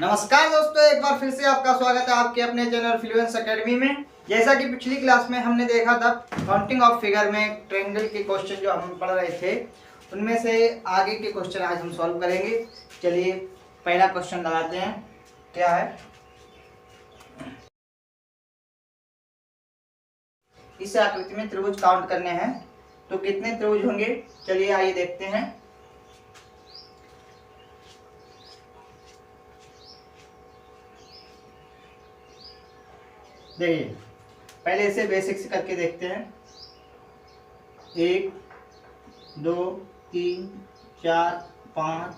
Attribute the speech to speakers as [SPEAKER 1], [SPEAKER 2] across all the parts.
[SPEAKER 1] नमस्कार दोस्तों, एक बार फिर से आपका स्वागत है आपके अपने चैनल फ्लुएंस एकेडमी में। जैसा कि पिछली क्लास में हमने देखा था काउंटिंग ऑफ फिगर में ट्रायंगल के क्वेश्चन जो हम पढ़ रहे थे, उनमें से आगे के क्वेश्चन आज हम सॉल्व करेंगे। चलिए पहला क्वेश्चन लगाते हैं। क्या है? इस आकृति में त्रिभुज काउंट करने हैं, तो कितने त्रिभुज होंगे? चलिए आइए देखते हैं। देखिए, पहले इसे बेसिक से करके देखते हैं। 1 2 3 4 5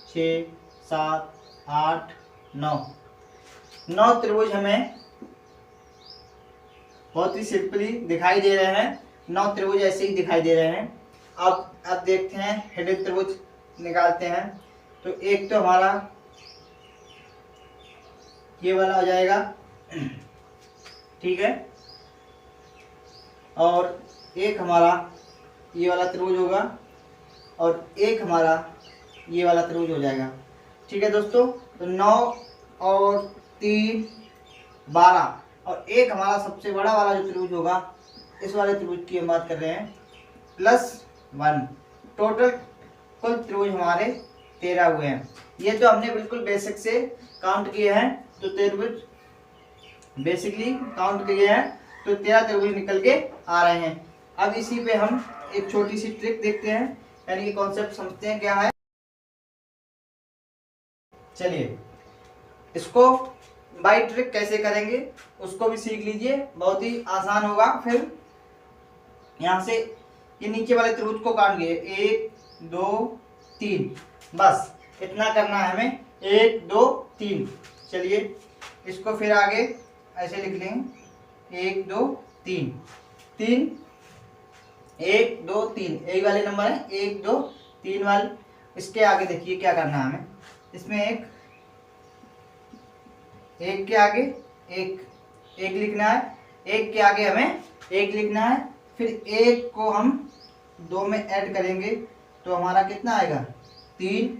[SPEAKER 1] 6 7 8 9 त्रिभुज हमें बहुत ही सिंपली दिखाई दे रहे हैं। 9 त्रिभुज ऐसे ही दिखाई दे रहे हैं। अब देखते हैं, हेडेड त्रिभुज निकालते हैं। तो एक तो हमारा ये वाला हो जाएगा, ठीक है, और एक हमारा ये वाला त्रिभुज होगा और एक हमारा ये वाला त्रिभुज हो जाएगा। ठीक है दोस्तों, तो 9 और 3 12 और एक हमारा सबसे बड़ा वाला जो त्रिभुज होगा, इस वाले त्रिभुज की हम बात कर रहे हैं, +1। टोटल कुल त्रिभुज हमारे 13 हुए हैं। ये तो हमने बिल्कुल बेसिक से काउंट किए हैं, तो त्रिभुज बेसिकली काउंट किए हैं, तो 13 त्रिभुज निकल के आ रहे हैं। अब इसी पे हम एक छोटी सी ट्रिक देखते हैं, यानी कि कॉन्सेप्ट समझते हैं क्या है। चलिए इसको बाई ट्रिक कैसे करेंगे उसको भी सीख लीजिए, बहुत ही आसान होगा। फिर यहाँ से ये नीचे वाले त्रिभुज को काट लिए, 1 2 3, बस इतना करना है हमें, 1 2 3। चलिए इसको फिर आगे ऐसे लिख लेंगे, 1 2 3 3 1 2 3, यही वाले नंबर है 1 2 3 वाले। इसके आगे देखिए क्या करना है हमें, इसमें एक के आगे एक लिखना है, एक के आगे हमें एक लिखना है। फिर एक को हम 2 में ऐड करेंगे तो हमारा कितना आएगा, 3,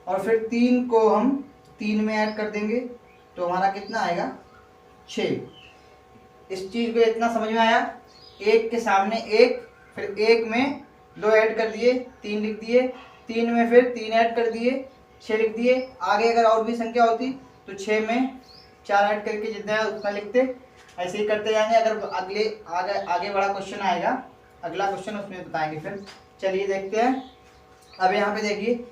[SPEAKER 1] और फिर 3 को हम 3 में ऐड कर देंगे तो हमारा कितना आएगा, 6। इस चीज को इतना समझ में आया। एक के सामने एक, फिर एक में 2 ऐड कर दिए, 3 लिख दिए, 3 में फिर 3 ऐड कर दिए, 6 लिख दिए। आगे अगर और भी संख्या होती तो 6 में 4 ऐड करके जितना है उतना लिखते। ऐसे ही करते जाएंगे। अगर आगे बड़ा क्वेश्चन आएगा, अगला क्वेश्चन उसमें बताएंगे फिर। चलिए देखते हैं। अब यहाँ पे देखिए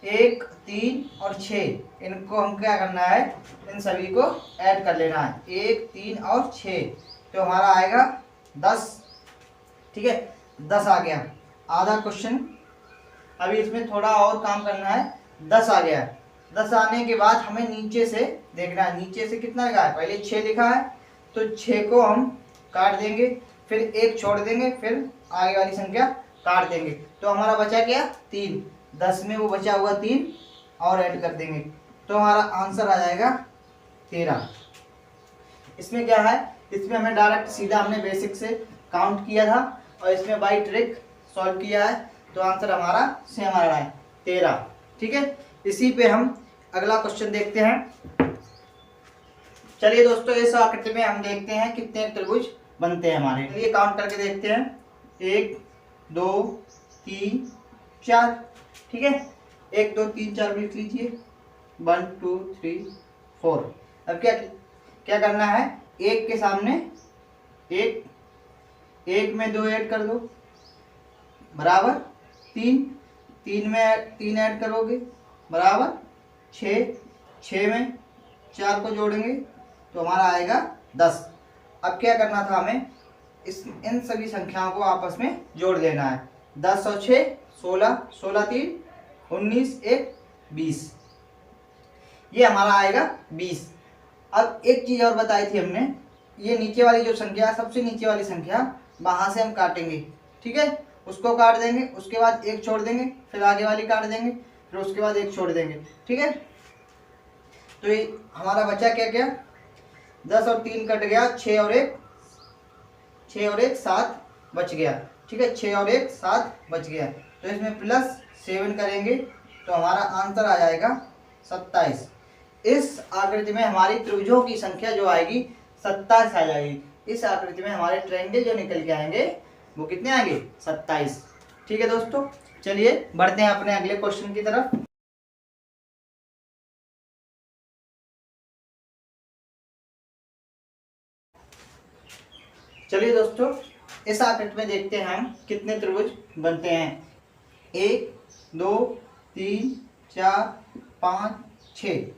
[SPEAKER 1] 1 3 और 6, इनको हम क्या करना है, इन सभी को ऐड कर लेना है, 1 3 और 6, तो हमारा आएगा 10। ठीक है, 10 आ गया। आधा क्वेश्चन अभी इसमें थोड़ा और काम करना है। 10 आ गया। 10 आने के बाद हमें नीचे से देखना है, नीचे से कितना लिखा है, पहले 6 लिखा है तो 6 को हम काट देंगे, फिर 1 छोड़ देंगे, फिर आगे वाली संख्या काट देंगे, तो हमारा बचा क्या, 3। 10 में वो बचा हुआ 3 और ऐड कर देंगे तो हमारा आंसर आ जाएगा 13। इसमें क्या है, इसमें हमें डायरेक्ट सीधा हमने बेसिक से काउंट किया था और इसमें बाई ट्रिक सॉल्व किया है, तो आंसर हमारा सेम आ रहा है 13। ठीक है, इसी पे हम अगला क्वेश्चन देखते हैं। चलिए दोस्तों, इस आकृति में हम देखते हैं कितने त्रिभुज बनते हैं हमारे। चलिए काउंट करके देखते हैं, 1 2 3 4। ठीक है, 1 2 3 4 लिख लीजिए, 1 2 3 4। अब क्या करना है, एक के सामने एक में 2 ऐड कर दो, बराबर 3 में 3 ऐड करोगे, बराबर 6 में 4 को जोड़ेंगे तो हमारा आएगा 10। अब क्या करना था हमें, इन सभी संख्याओं को आपस में जोड़ देना है। 10 और 6 16, 16 3 19, 1 20, ये हमारा आएगा 20। अब एक चीज और बताई थी हमने, ये नीचे वाली जो संख्या, सबसे नीचे वाली संख्या, वहां से हम काटेंगे। ठीक है, उसको काट देंगे, उसके बाद 1 छोड़ देंगे, फिर आगे वाली काट देंगे, फिर उसके बाद 1 छोड़ देंगे। ठीक है, तो ये हमारा बचा क्या, 10 और 3 कट गया, 6 और 1 7 बच गया। ठीक है, 6 और 1 7 बच गया, तो इसमें +7 करेंगे तो हमारा आंसर आ जाएगा 27। इस आकृति में हमारी त्रिभुजों की संख्या जो आएगी 27 आ जाएगी। इस आकृति में हमारे ट्रायंगल जो निकल के आएंगे वो कितने आएंगे? 27। ठीक है दोस्तों, चलिए बढ़ते हैं अपने अगले क्वेश्चन की तरफ। चलिए दोस्तों, इस आकृति में देखते हैं हम कितने त्रिभुज बनते हैं। 1 2 3 4 5 6।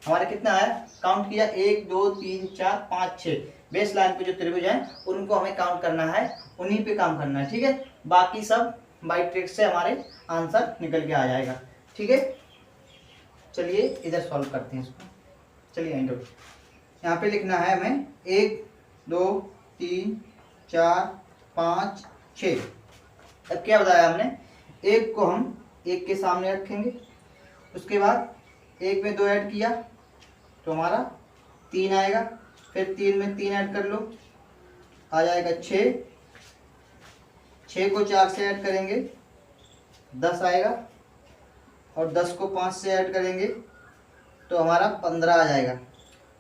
[SPEAKER 1] हमारे कितना है? काउंट किया 1 2 3 4 5 6। बेस लाइन पे जो त्रिभुज हैं उनको हमें काउंट करना है, उन्हीं पे काम करना है। ठीक है, बाकी सब बाई ट्रिक से हमारे आंसर निकल के आ जाएगा। ठीक है, चलिए इधर सॉल्व करते हैं इसको। चलिए यहाँ पे लिखना है हमें 1 2 3 4 5 6। अब क्या बताया हमने? 1 को हम 1 के सामने रखेंगे, उसके बाद 1 में 2 ऐड किया तो हमारा 3 आएगा, फिर 3 में 3 ऐड कर लो, आ जाएगा 6। 6 को 4 से ऐड करेंगे 10 आएगा, और 10 को 5 से ऐड करेंगे तो हमारा 15 आ जाएगा,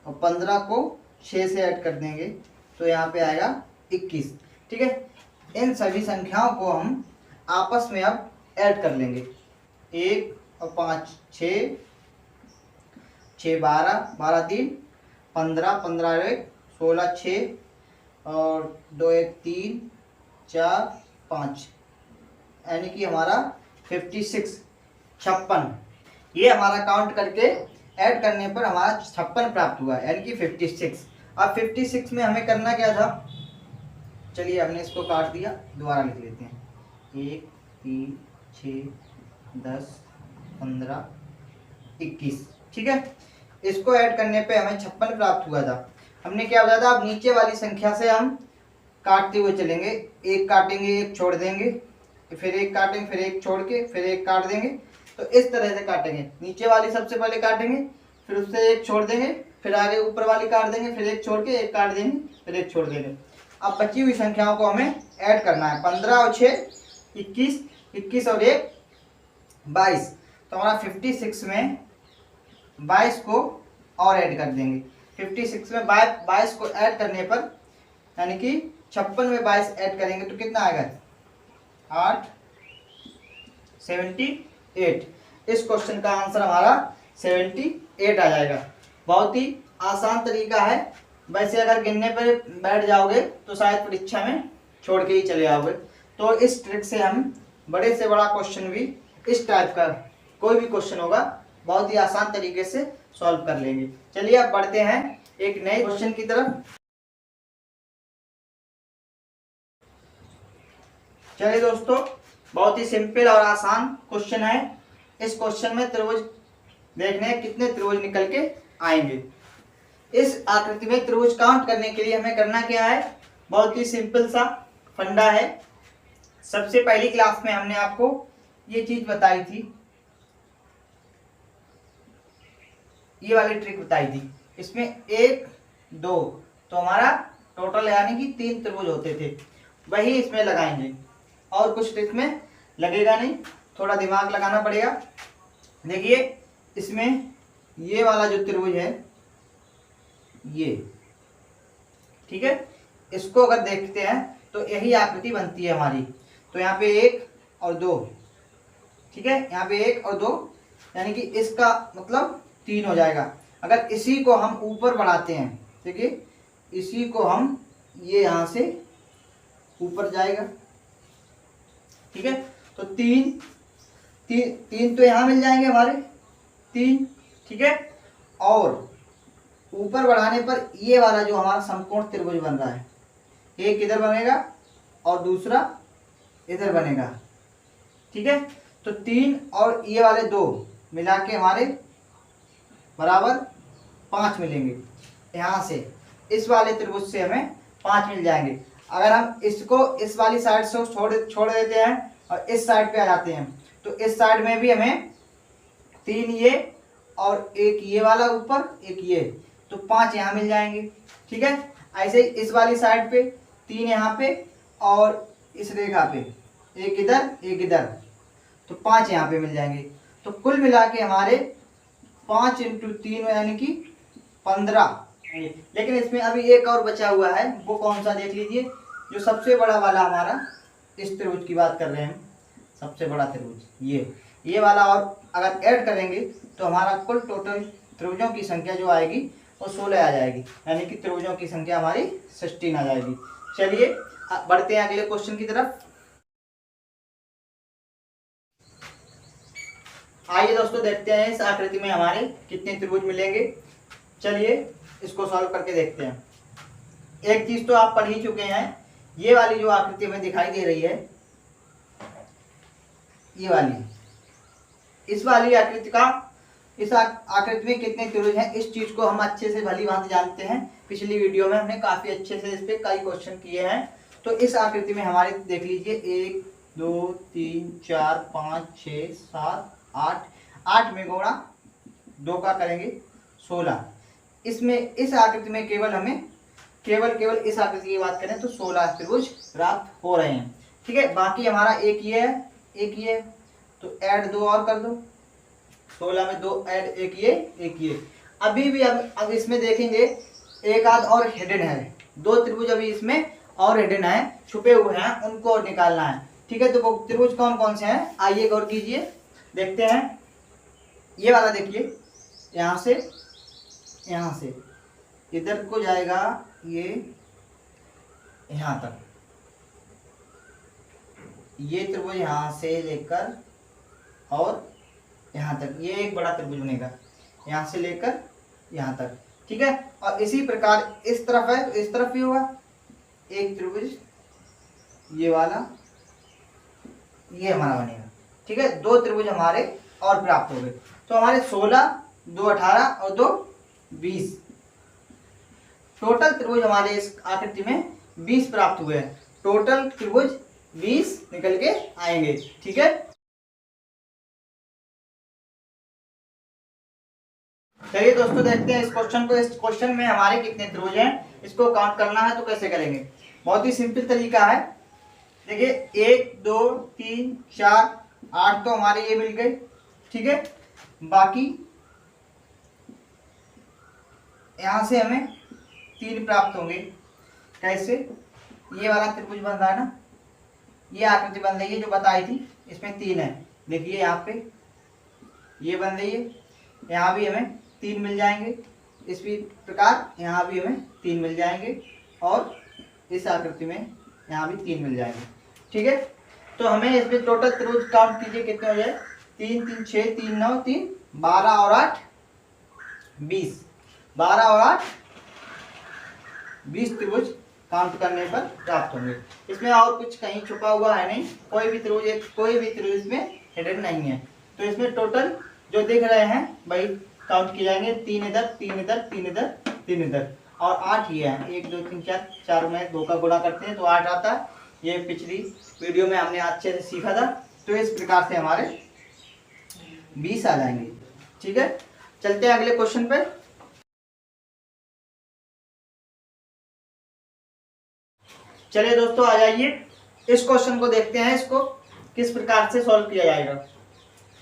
[SPEAKER 1] और 15 को 6 से ऐड कर देंगे तो यहाँ पे आएगा 21। ठीक है, इन सभी संख्याओं को हम आपस में अब ऐड कर लेंगे। 1 और 5 6, 6 12, 12 3 15, 15 1 16, 6 और 2 1 3 4 5, यानी कि हमारा 56 56। ये हमारा काउंट करके ऐड करने पर हमारा 56 प्राप्त हुआ, यानी कि 56। अब 56 में हमें करना क्या था? चलिए हमने इसको काट दिया, दोबारा लिख लेते हैं। 1 3 6 10 15 21। ठीक है, इसको ऐड करने पे हमें 56 प्राप्त हुआ था। हमने क्या बताया था? अब नीचे वाली संख्या से हम काटते हुए चलेंगे, एक काटेंगे एक छोड़ देंगे, फिर एक काटेंगे फिर एक छोड़ के फिर एक काट देंगे। तो इस तरह से काटेंगे, नीचे वाली सबसे पहले काटेंगे, फिर उससे एक छोड़ देंगे, फिर आगे ऊपर वाली काट देंगे, फिर एक छोड़ के एक काट देंगे, फिर एक छोड़ देंगे। अब बची हुई संख्याओं को हमें ऐड करना है। 15 और 6 21, 21 और 1 22। तो हमारा 56 में 22 को और ऐड कर देंगे। 56 में 22 को ऐड करने पर, यानी कि 56 में 22 ऐड करेंगे तो कितना आएगा? 8 78। इस क्वेश्चन का आंसर हमारा 78 आ जाएगा। बहुत ही आसान तरीका है। वैसे अगर गिनने पर बैठ जाओगे तो शायद परीक्षा में छोड़ के ही चले आओगे। तो इस ट्रिक से हम बड़े से बड़ा क्वेश्चन भी, इस टाइप का कोई भी क्वेश्चन होगा, बहुत ही आसान तरीके से सॉल्व कर लेंगे। चलिए अब बढ़ते हैं एक नए क्वेश्चन की तरफ। चलिए दोस्तों, बहुत ही सिंपल और आसान क्वेश्चन है। इस क्वेश्चन में त्रिभुज देखने हैं कितने त्रिभुज निकल के आएंगे। इस आकृति में त्रिभुज काउंट करने के लिए हमें करना क्या है? बहुत ही सिंपल सा फंडा है। सबसे पहली क्लास में हमने आपको ये चीज बताई थी, ये वाली ट्रिक बताई थी। इसमें 1 2 तो हमारा टोटल यानी कि 3 त्रिभुज होते थे, वही इसमें लगाएंगे और कुछ ट्रिक में लगेगा नहीं, थोड़ा दिमाग लगाना पड़ेगा। देखिए इसमें ये वाला जो त्रिभुज है ये, ठीक है, इसको अगर देखते हैं तो यही आकृति बनती है हमारी। तो यहाँ पे 1 और 2, ठीक है, यहाँ पे 1 और 2 यानी कि इसका मतलब 3 हो जाएगा। अगर इसी को हम ऊपर बढ़ाते हैं, देखिए इसी को हम, ये यहाँ से ऊपर जाएगा, ठीक है, तो 3 तो यहाँ मिल जाएंगे हमारे 3, ठीक है। और ऊपर बढ़ाने पर ये वाला जो हमारा समकोण त्रिभुज बन रहा है, एक इधर बनेगा और दूसरा इधर बनेगा, ठीक है। तो 3 और ये वाले 2 मिला के हमारे बराबर 5 मिलेंगे। यहाँ से इस वाले त्रिभुज से हमें 5 मिल जाएंगे। अगर हम इसको इस वाली साइड से छोड़ देते हैं और इस साइड पे आ जाते हैं तो इस साइड में भी हमें 3 ये और एक ये वाला ऊपर एक ये, तो 5 यहाँ मिल जाएंगे, ठीक है। ऐसे ही इस वाली साइड पे 3 यहाँ पे और इस रेखा पे एक इधर एक इधर, तो 5 यहाँ पे मिल जाएंगे। तो कुल मिला के हमारे 5 इंटू 3 यानी कि 15। लेकिन इसमें अभी एक और बचा हुआ है, वो कौन सा देख लीजिए। जो सबसे बड़ा वाला हमारा, इस त्रिभुज की बात कर रहे हैं हम, सबसे बड़ा त्रिभुज ये वाला, और अगर ऐड करेंगे तो हमारा कुल टोटल त्रिभुजों की संख्या जो आएगी वो 16 आ जाएगी, यानी कि त्रिभुजों की संख्या हमारी 16 आ जाएगी। चलिए बढ़ते हैं अगले क्वेश्चन की तरफ। आइए दोस्तों देखते हैं इस आकृति में हमारे कितने त्रिभुज मिलेंगे। चलिए इसको सॉल्व करके देखते हैं। एक चीज तो आप पढ़ ही चुके हैं, ये वाली जो आकृति हमें दिखाई दे रही है, ये वाली, इस वाली आकृति का, इस आकृति में कितने त्रिभुज हैं, इस चीज को हम अच्छे से भली भांति जानते हैं। पिछली वीडियो में हमने काफी अच्छे से इस पे कई क्वेश्चन किए हैं। तो इस आकृति में हमारे देख लीजिए 1 2 3 4 5 6 7 8, 8 में गुणा 2 का करेंगे 16। इसमें इस आकृति में केवल हमें केवल इस आकृति की बात करें तो 16 त्रिभुज प्राप्त हो रहे हैं। ठीक है, बाकी हमारा एक ये है, एक ये, तो ऐड 2 और कर दो, 16 में 2 ऐड एक ये। अभी भी अब इसमें देखेंगे एक आध और हिडन है, 2 त्रिभुज अभी इसमें और हिडन है, छुपे हुए हैं, उनको निकालना है। ठीक है, तो वो त्रिभुज कौन कौन से हैं आइए गौर कीजिए, देखते हैं। ये वाला देखिए, यहाँ से इधर को जाएगा ये यहाँ तक, ये त्रिभुज यहाँ से लेकर और यहाँ तक, ये एक बड़ा त्रिभुज बनेगा, यहाँ से लेकर यहाँ तक। ठीक है, और इसी प्रकार इस तरफ है तो इस तरफ भी होगा एक त्रिभुज, ये वाला, ये हमारा बनेगा। ठीक है, 2 त्रिभुज हमारे और प्राप्त हो गए। तो हमारे 16, 2 18 और 2 20, टोटल त्रिभुज हमारे इस आकृति में 20 प्राप्त हुए हैं। टोटल त्रिभुज 20 निकल के आएंगे। ठीक है, चलिए दोस्तों देखते हैं इस क्वेश्चन को। इस क्वेश्चन में हमारे कितने त्रिभुज हैं, इसको काउंट करना है तो कैसे करेंगे। बहुत ही सिंपल तरीका है। देखिए 1 2 3 4 8 तो हमारे ये मिल गए। ठीक है, बाकी यहां से हमें 3 प्राप्त होंगे। कैसे, ये वाला त्रिभुज बन रहा है ना, ये आकृति बन रही है जो बताई थी, इसमें 3 है। देखिए यहाँ पे ये बन रही है, यहाँ भी हमें 3 मिल जाएंगे, इस प्रकार यहाँ भी हमें 3 मिल जाएंगे, और इस आकृति में यहाँ भी 3 मिल जाएंगे। ठीक है, तो हमें इसमें टोटल त्रिभुज काउंट कीजिए कितने हो जाए, 3 3 6 3 9 3 12 और 8 20, 12 और 8 20 त्रिभुज काउंट करने पर प्राप्त होंगे। इसमें और कुछ कहीं छुपा हुआ है नहीं, कोई भी त्रिभुज इसमें हिडन नहीं है। तो इसमें टोटल जो दिख रहे हैं भाई काउंट किए जाएंगे, 3 इधर 3 इधर 3 इधर 3 इधर, और 8 ये है, 1 2 3 4, 4 में 2 का गुणा करते हैं तो 8 आता है। ये पिछली वीडियो में हमने अच्छे से सीखा था। तो इस प्रकार से हमारे 20 आ जाएंगे। ठीक है, चलते हैं अगले क्वेश्चन पे। चलिए दोस्तों आ जाइए, इस क्वेश्चन को देखते हैं, इसको किस प्रकार से सॉल्व किया जाएगा।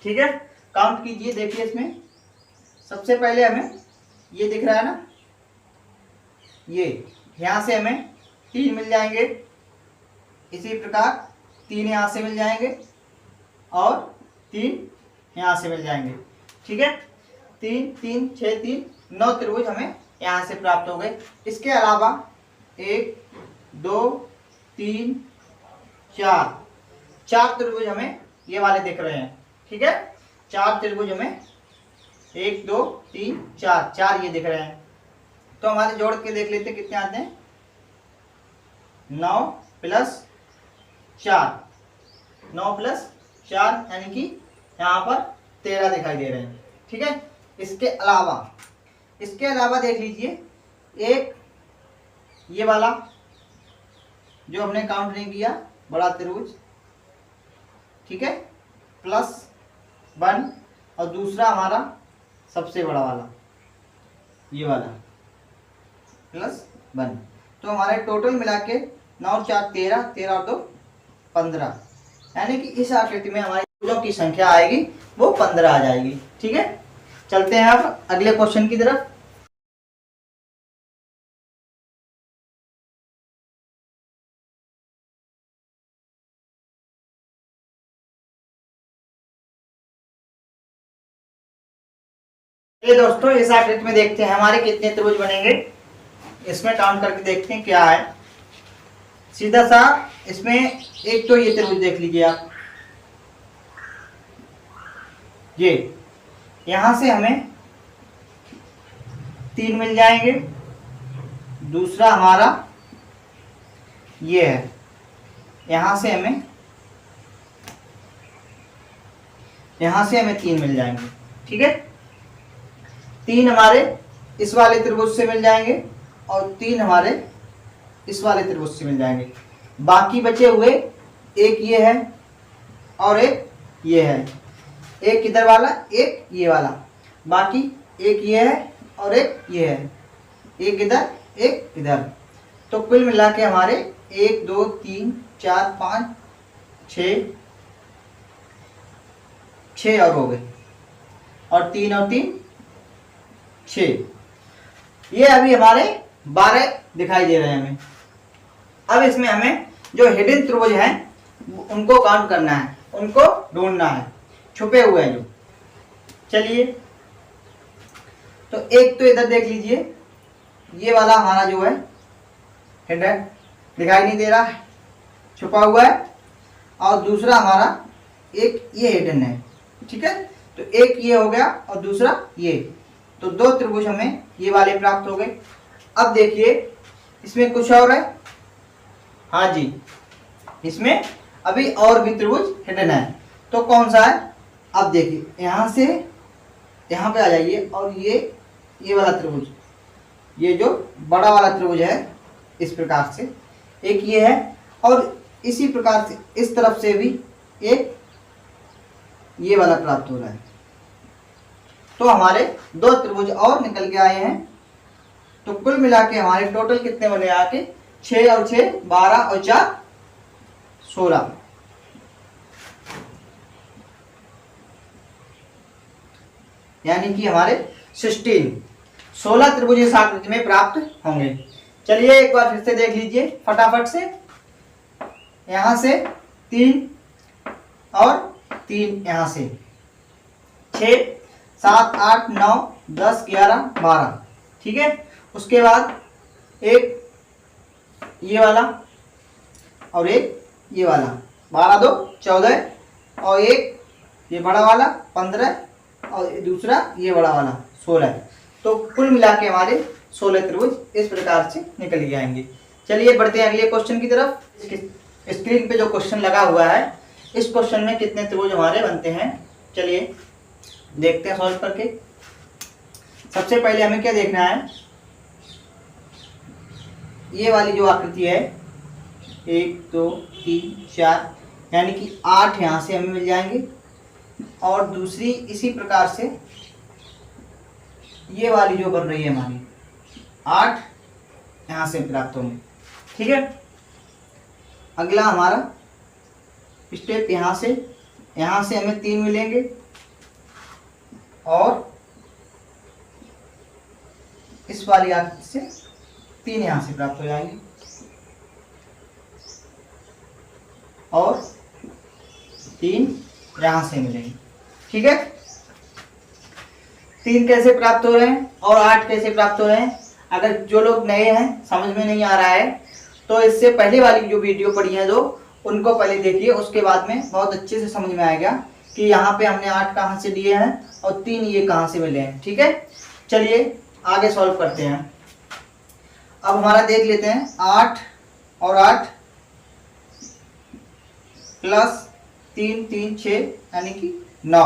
[SPEAKER 1] ठीक है, काउंट कीजिए। देखिए इसमें सबसे पहले हमें ये दिख रहा है ना, ये यहाँ से हमें 3 मिल जाएंगे, इसी प्रकार 3 यहाँ से मिल जाएंगे और 3 यहाँ से मिल जाएंगे। ठीक है, 3 3 6 3 9 त्रिभुज हमें यहाँ से प्राप्त हो गए। इसके अलावा 1 2 3 4 त्रिभुज हमें ये वाले दिख रहे हैं। ठीक है, 4 त्रिभुज हमें 1 2 3 4 ये दिख रहे हैं। तो हमारे जोड़ के देख लेते हैं कितने आते हैं, 9 प्लस 4, 9 प्लस 4 यानी कि यहाँ पर 13 दिखाई दे रहे हैं। ठीक है, इसके अलावा देख लीजिए, एक ये वाला जो हमने काउंट नहीं किया बड़ा त्रिभुज, ठीक है, +1, और दूसरा हमारा सबसे बड़ा वाला ये वाला +1। तो हमारे टोटल मिला के 9 4 13, 13 और 2 15, यानी कि इस आकृति में हमारी त्रिभुजों की संख्या आएगी वो 15 आ जाएगी। ठीक है, चलते हैं अब अगले क्वेश्चन की तरफ। ये दोस्तों इस आकृति में देखते हैं हमारे कितने त्रिभुज बनेंगे। इसमें काउंट करके देखते हैं क्या है। सीधा सा इसमें एक तो ये त्रिभुज देख लीजिए आप, ये यहां से हमें 3 मिल जाएंगे। दूसरा हमारा ये है, यहां से हमें 3 मिल जाएंगे। ठीक है, 3 हमारे इस वाले त्रिभुज से मिल जाएंगे और 3 हमारे इस वाले त्रिभुज से मिल जाएंगे। बाकी बचे हुए एक ये है और एक ये है, एक इधर वाला एक ये वाला, बाकी एक ये है और एक ये है, एक इधर एक इधर। तो कुल मिला के हमारे 1 2 3 4 5 6 और हो गए, और 3 और 3 6। ये अभी हमारे 12 दिखाई दे रहे हैं हमें। अब इसमें हमें जो हिडन त्रिभुज हैं उनको काउंट करना है, उनको ढूंढना है, छुपे हुए हैं जो। चलिए, तो एक तो इधर देख लीजिए, ये वाला हमारा जो है हिडन दिखाई नहीं दे रहा है, छुपा हुआ है। और दूसरा हमारा एक ये हिडन है। ठीक है, तो एक ये हो गया और दूसरा ये, तो 2 त्रिभुज हमें ये वाले प्राप्त हो गए। अब देखिए इसमें कुछ और है। हाँ जी, इसमें अभी और भी त्रिभुज हिडन है। तो कौन सा है? अब देखिए यहाँ से यहाँ पे आ जाइए, और ये वाला त्रिभुज, ये जो बड़ा वाला त्रिभुज है, इस प्रकार से एक ये है, और इसी प्रकार से इस तरफ से भी एक ये वाला प्राप्त हो रहा है। तो हमारे 2 त्रिभुज और निकल के आए हैं। तो कुल मिला के हमारे टोटल कितने बने आके? 6 और 6 12 और 4 16। यानी कि हमारे 16 त्रिभुज इस आकृति में प्राप्त होंगे। चलिए एक बार फिर से देख लीजिए फटाफट से। यहां से 3 और 3, यहां से 6 7 8 9 10 11 12। ठीक है, उसके बाद एक ये वाला और एक ये वाला, 12 2 14, और एक ये बड़ा वाला 15, और दूसरा ये बड़ा वाला 16। तो कुल मिला के हमारे 16 त्रिभुज इस प्रकार से निकल के आएंगे। चलिए बढ़ते हैं अगले क्वेश्चन की तरफ। स्क्रीन पे जो क्वेश्चन लगा हुआ है, इस क्वेश्चन में कितने त्रिभुज हमारे बनते हैं, चलिए देखते हैं सॉल्व करके। सबसे पहले हमें क्या देखना है, ये वाली जो आकृति है 1 2 3 4, यानी कि 8 यहाँ से हमें मिल जाएंगे, और दूसरी इसी प्रकार से ये वाली जो बन रही है हमारी 8 यहाँ से प्राप्त होंगे। ठीक है, अगला हमारा स्टेप यहाँ से हमें 3 मिलेंगे, और इस वाली आकृति से 3 यहाँ से प्राप्त हो जाएंगे, और 3 यहाँ से मिलेंगे। ठीक है, 3 कैसे प्राप्त हो रहे हैं और 8 कैसे प्राप्त हो रहे हैं, अगर जो लोग नए हैं समझ में नहीं आ रहा है तो इससे पहले वाली जो वीडियो पड़ी है जो, उनको पहले देखिए, उसके बाद में बहुत अच्छे से समझ में आएगा कि यहाँ पे हमने 8 कहाँ से लिए हैं और 3 ये कहाँ से मिले हैं। ठीक है, चलिए आगे सॉल्व करते हैं। अब हमारा देख लेते हैं 8 और 8 प्लस 3 3 6 यानी कि 9,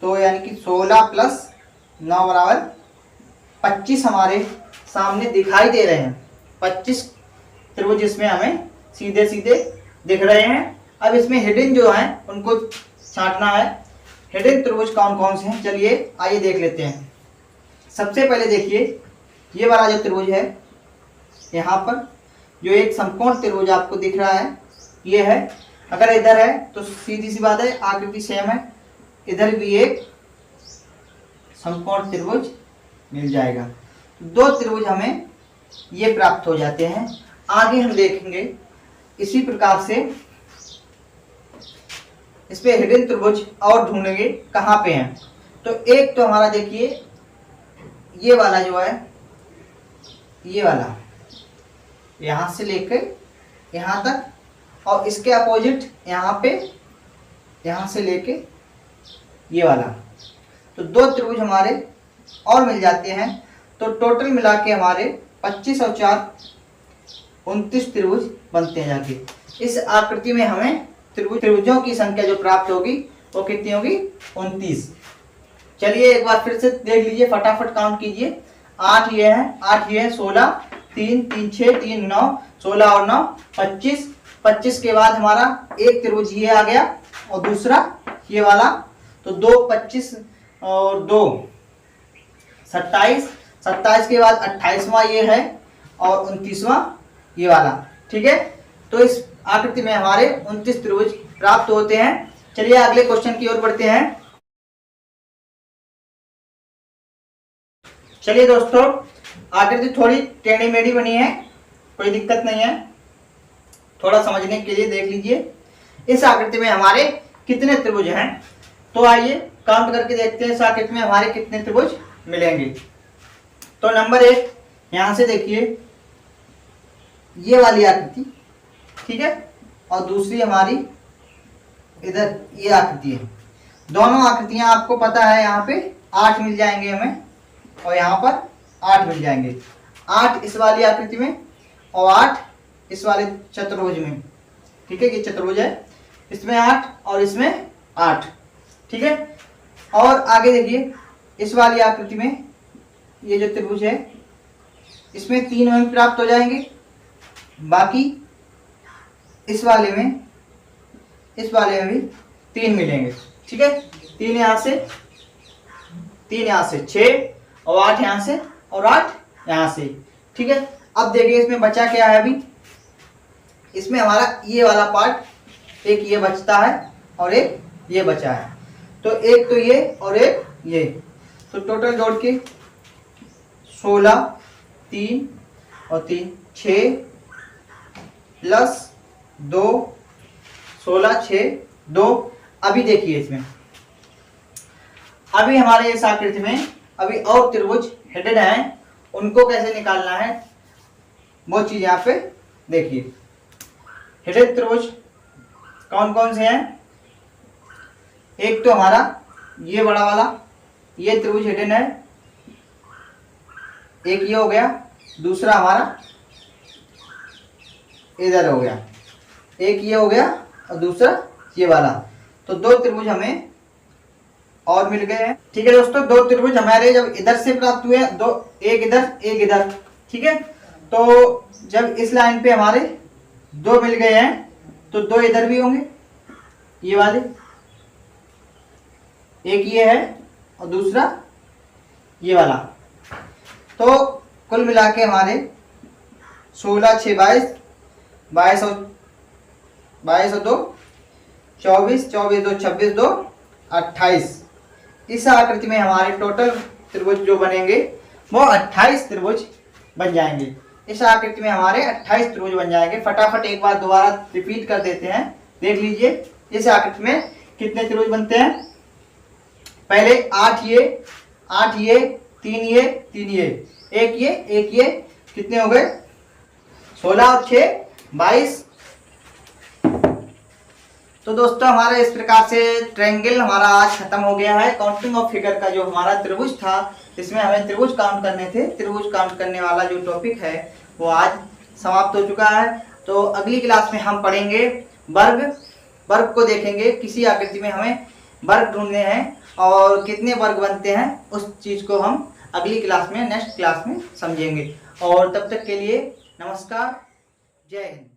[SPEAKER 1] तो यानी कि 16 प्लस 9 बराबर 25 हमारे सामने दिखाई दे रहे हैं। 25 त्रिभुज इसमें हमें सीधे सीधे दिख रहे हैं। अब इसमें हिडन जो हैं उनको छांटना है। हिडन त्रिभुज कौन कौन से हैं, चलिए आइए देख लेते हैं। सबसे पहले देखिए ये वाला जो त्रिभुज है, यहाँ पर जो एक समकोण त्रिभुज आपको दिख रहा है ये है। अगर इधर है तो सीधी सी बात है, आकृति सेम है, इधर भी एक समकोण त्रिभुज मिल जाएगा। दो त्रिभुज हमें ये प्राप्त हो जाते हैं। आगे हम देखेंगे इसी प्रकार से इस पे हिडन त्रिभुज और ढूंढेंगे कहाँ पे हैं। तो एक तो हमारा देखिए ये वाला जो है, ये वाला यहां से लेकर यहां तक, और इसके अपोजिट यहाँ पे यहां से लेके ये वाला, तो दो त्रिभुज हमारे और मिल जाते हैं। तो टोटल मिला के हमारे 25 और 4 29 त्रिभुज बनते हैं जाके। इस आकृति में हमें त्रिभुजों की संख्या जो प्राप्त होगी वो कितनी होगी? 29। चलिए एक बार फिर से देख लीजिए, फटाफट काउंट कीजिए। 8 ये है, 8 ये है, 16, 3 3 6 3 9, 16 और 9 25। 25 के बाद हमारा एक त्रिभुज ये आ गया और दूसरा ये वाला, तो 2 25 और 2 27। 27 के बाद 28वां ये है और 29वां ये वाला। ठीक है, तो इस आकृति में हमारे 29 त्रिभुज प्राप्त होते हैं। चलिए अगले क्वेश्चन की ओर बढ़ते हैं। चलिए दोस्तों, आकृति थोड़ी टेढ़ी मेढ़ी बनी है, कोई दिक्कत नहीं है, थोड़ा समझने के लिए देख लीजिए। इस आकृति में हमारे कितने त्रिभुज हैं, तो आइए काउंट करके देखते हैं इस आकृति में हमारे कितने त्रिभुज मिलेंगे। तो नंबर 1 यहां से देखिए, ये वाली आकृति, ठीक है, और दूसरी हमारी इधर ये आकृति है। दोनों आकृतियां आपको पता है, यहाँ पे 8 मिल जाएंगे हमें और यहाँ पर 8 मिल जाएंगे। 8 इस वाली आकृति में और 8 इस वाले चतुर्भुज में। ठीक है, ये चतुर्भुज है, इसमें 8 और इसमें 8। ठीक है, और आगे देखिए इस वाली आकृति में ये जो त्रिभुज है इसमें 3 हमें प्राप्त हो जाएंगे, बाकी इस वाले में भी 3 मिलेंगे। ठीक है, 3 यहाँ से, 3 यहाँ से, 6 और 8 यहाँ से और 8 यहाँ से। ठीक है, अब देखिए इसमें बचा क्या है। अभी इसमें हमारा ये वाला पार्ट, एक ये बचता है और एक ये बचा है, तो एक तो ये और एक ये, तो टोटल जोड़ के 16 3 और 3 6 प्लस 2 16 6 2। अभी देखिए इसमें, अभी हमारे इस आकृति में अभी और त्रिभुज हिडन है, उनको कैसे निकालना है वो चीज यहाँ पे देखिए। हिडन त्रिभुज कौन कौन से हैं? एक तो हमारा ये बड़ा वाला, ये त्रिभुज हिडन है, एक ये हो गया, दूसरा हमारा इधर हो गया, एक ये हो गया और दूसरा ये वाला, तो 2 त्रिभुज हमें और मिल गए हैं। ठीक है दोस्तों, 2 त्रिभुज हमारे जब इधर से प्राप्त हुए, दो, एक इधर एक इधर। ठीक है, तो जब इस लाइन पे हमारे 2 मिल गए हैं तो 2 इधर भी होंगे, ये वाले, एक ये है और दूसरा ये वाला, तो कुल मिला के हमारे 16 6 22 22 और 2 24 24 2 26 2 28। इस आकृति में हमारे टोटल त्रिभुज जो बनेंगे वो 28 त्रिभुज बन जाएंगे। इस आकृति में हमारे 28 त्रिभुज बन जाएंगे। फटाफट एक बार दोबारा रिपीट कर देते हैं, देख लीजिए इस आकृति में कितने त्रिभुज बनते हैं। पहले 8 ये 8 ये 3 ये 3 ये, एक ये, कितने हो गए? 16 और 6 22। तो दोस्तों हमारा इस प्रकार से ट्रायंगल हमारा आज खत्म हो गया है। काउंटिंग ऑफ फिगर का जो हमारा त्रिभुज था, इसमें हमें त्रिभुज काउंट करने थे, त्रिभुज काउंट करने वाला जो टॉपिक है वो आज समाप्त हो चुका है। तो अगली क्लास में हम पढ़ेंगे वर्ग। वर्ग को देखेंगे, किसी आकृति में हमें वर्ग ढूंढने हैं और कितने वर्ग बनते हैं, उस चीज को हम अगली क्लास में, नेक्स्ट क्लास में समझेंगे। और तब तक के लिए नमस्कार, जय हिंद।